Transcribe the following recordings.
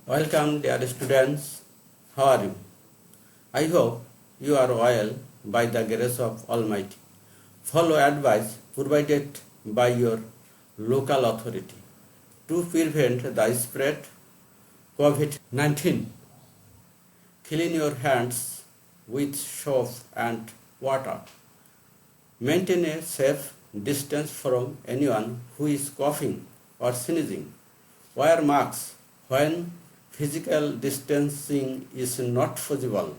Welcome, dear students. How are you? I hope you are well by the grace of Almighty. Follow advice provided by your local authority to prevent the spread COVID-19. Clean your hands with soap and water. Maintain a safe distance from anyone who is coughing or sneezing. Wear masks when physical distancing is not possible.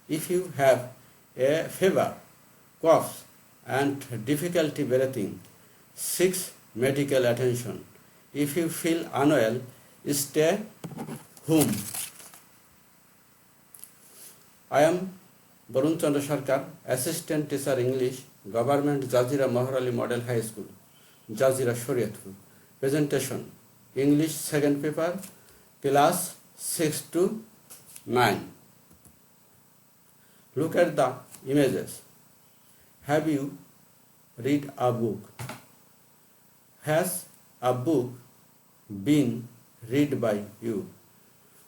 If you have a fever, cough, and difficulty breathing, seek medical attention. If you feel unwell, stay home. I am Barun Chandra Sarkar, Assistant Teacher English, Government Jazira Maharali Model High School, Jazira Shariatpur. Presentation, English second paper, class 6 to 9. Look at the images. Have you read a book? Has a book been read by you?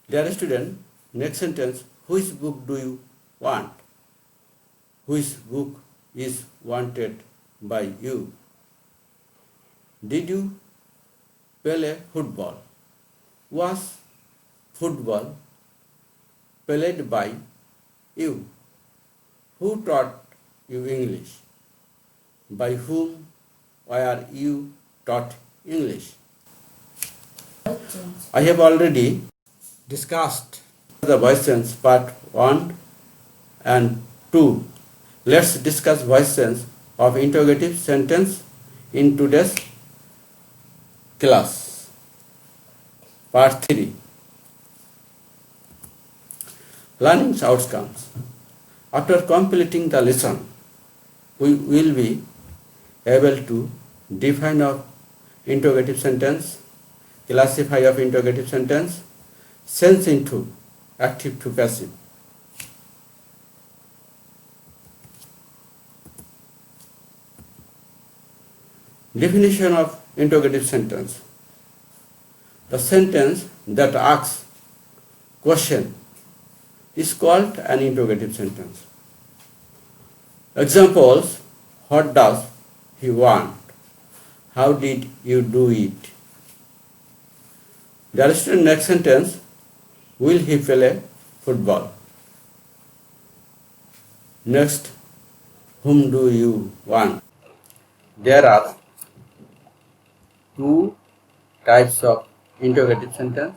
Dear student, next sentence, which book do you want? Which book is wanted by you? Did you play football? Was football played by you? Who taught you English? By whom were you taught English? I have already discussed the voice sense part 1 and 2. Let's discuss voice sense of interrogative sentence in today's class. Part 3. Learning outcomes. After completing the lesson, we will be able to define of interrogative sentence, classify of interrogative sentence, sense into active to passive. Definition of interrogative sentence. The sentence that asks question is called an interrogative sentence. Examples: what does he want? How did you do it? The next sentence, will he play football? Next, whom do you want? There are two types of interrogative sentence.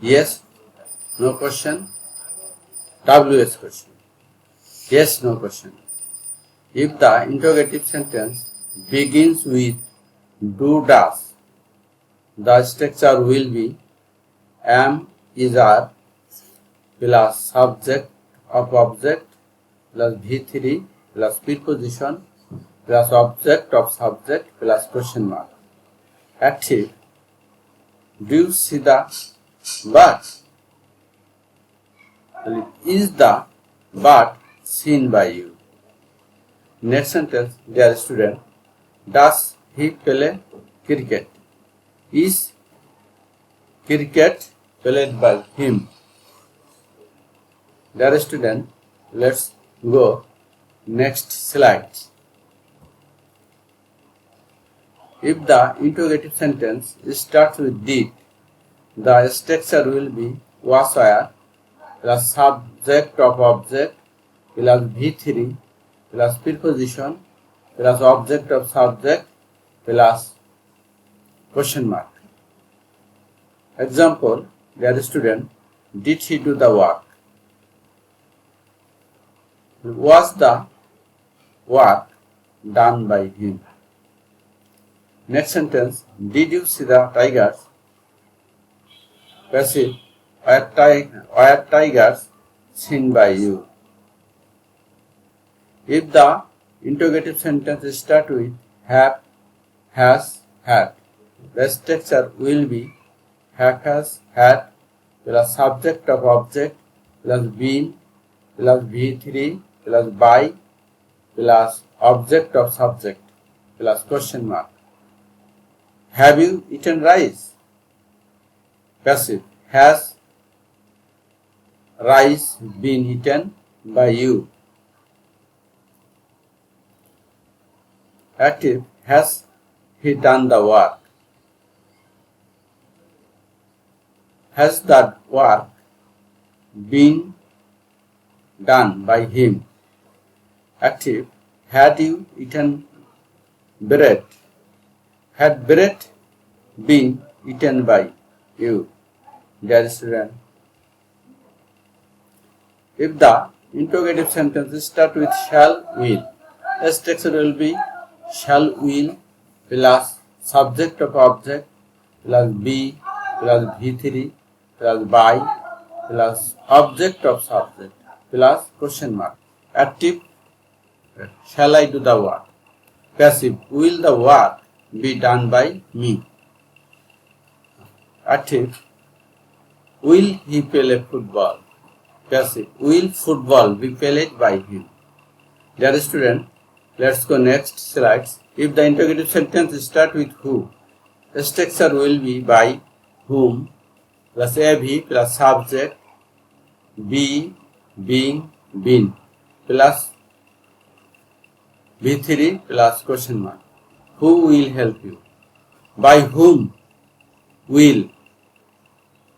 Yes, no question. WS question. Yes, no question. If the interrogative sentence begins with do, does, the structure will be am, is, are plus subject of object plus V3 plus preposition plus object of subject plus question mark. Active. Do you see the bird? Is the bird seen by you? Next sentence, dear student, does he play cricket? Is cricket played by him? Dear student, let's go next slide. If the interrogative sentence starts with did, the structure will be was, where plus subject of object plus V3 plus preposition plus object of subject plus question mark. Example, dear student, did he do the work? Was the work done by him? Next sentence, did you see the tigers? Passive, were tigers seen by you? If the interrogative sentence starts with have, has, had, the structure will be have, has, had plus subject of object plus been plus V3 plus by plus object of subject plus question mark. Have you eaten rice? Passive. has rice been eaten by you? Active, has he done the work? Has that work been done by him? Active, had you eaten bread? Had bread been eaten by you? Dear student, if the interrogative sentence start with shall, will, the structure will be shall, will plus subject of object plus be plus V3 plus by plus object of subject plus question mark. Active, shall I do the work? Passive, will the work be done by me? Active, will he play football? Passive, will football be played by him? Dear student, let's go next slides. If the interrogative sentence start with who, the structure will be by whom plus AV plus subject be, being, been plus V3 plus question mark. Who will help you? By whom will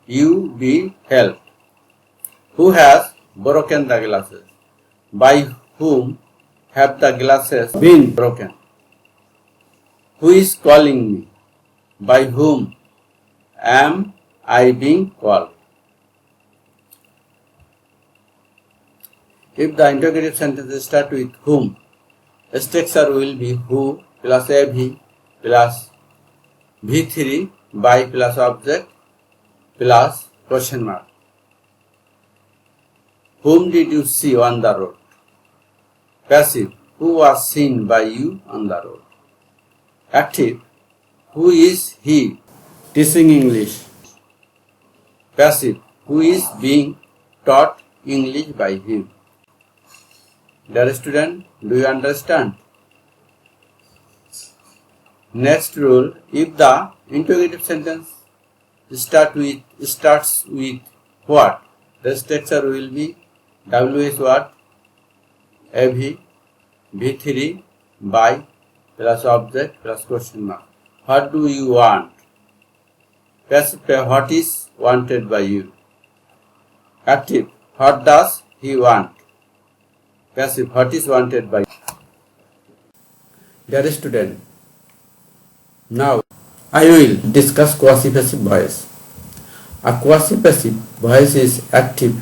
you be helped? Who has broken the glasses? By whom have the glasses been broken? Who is calling me? By whom am I being called? If the interrogative sentence starts with whom, the structure will be who plus AV plus V3 by plus object plus question mark. Whom did you see on the road? Passive, who was seen by you on the road? Active, who is he teaching English? Passive, who is being taught English by him? Dear student, do you understand? Next rule, if the interrogative sentence starts with what, the structure will be WH what? AV, V3 by plus object plus question mark. What do you want? Passive, what is wanted by you? Active, what does he want? Passive, what is wanted by you? Dear student, now I will discuss quasi-passive voice. A quasi-passive voice is active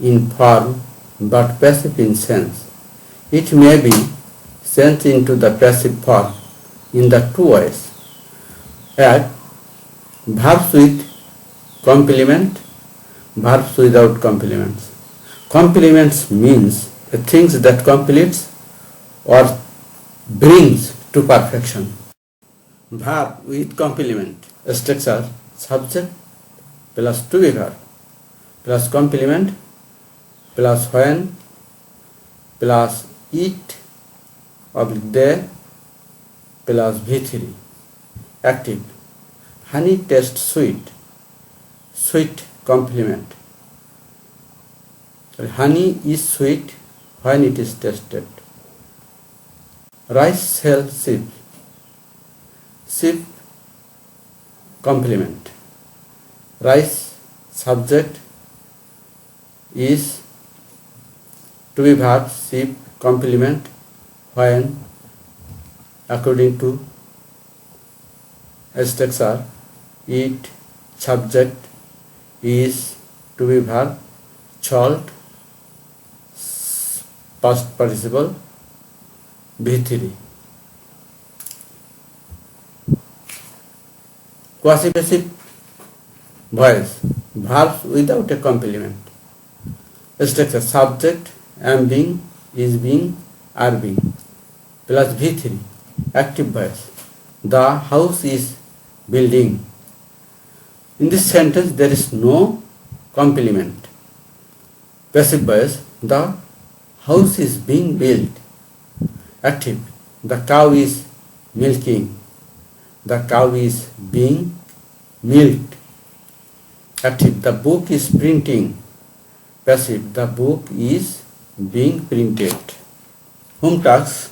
in form but passive in sense. It may be changed into the passive form in the two ways. Add verbs with complement, verbs without complements. Complements means things that completes or brings to perfection. Verb with complement structure subject plus to be verb plus complement plus when plus it oblique they plus V3. Active, honey tastes sweet, sweet complement. Honey is sweet when it is tasted. Rice sells sheep, sheep complement. Rice subject is to be verb, sheep complement when according to a structure it subject is to be verb, salt past participle V3. Quasi-passive voice, verbs without a complement. Structure subject, am being, is being, are being plus V3. Active voice, the house is building. In this sentence there is no complement. Passive voice, the house is being built. Active, the cow is milking. The cow is being milked. Active. The book is printing. Passive. The book is being printed. Whom tasks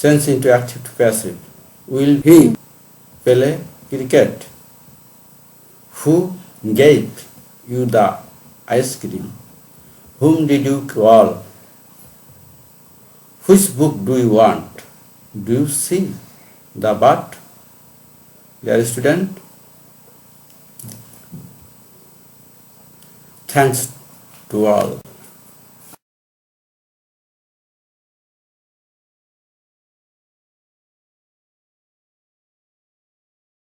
change into active to passive. Will he play cricket? Who gave you the ice cream? Whom did you call? Which book do you want? Do you see the bird? Dear student, thanks to all.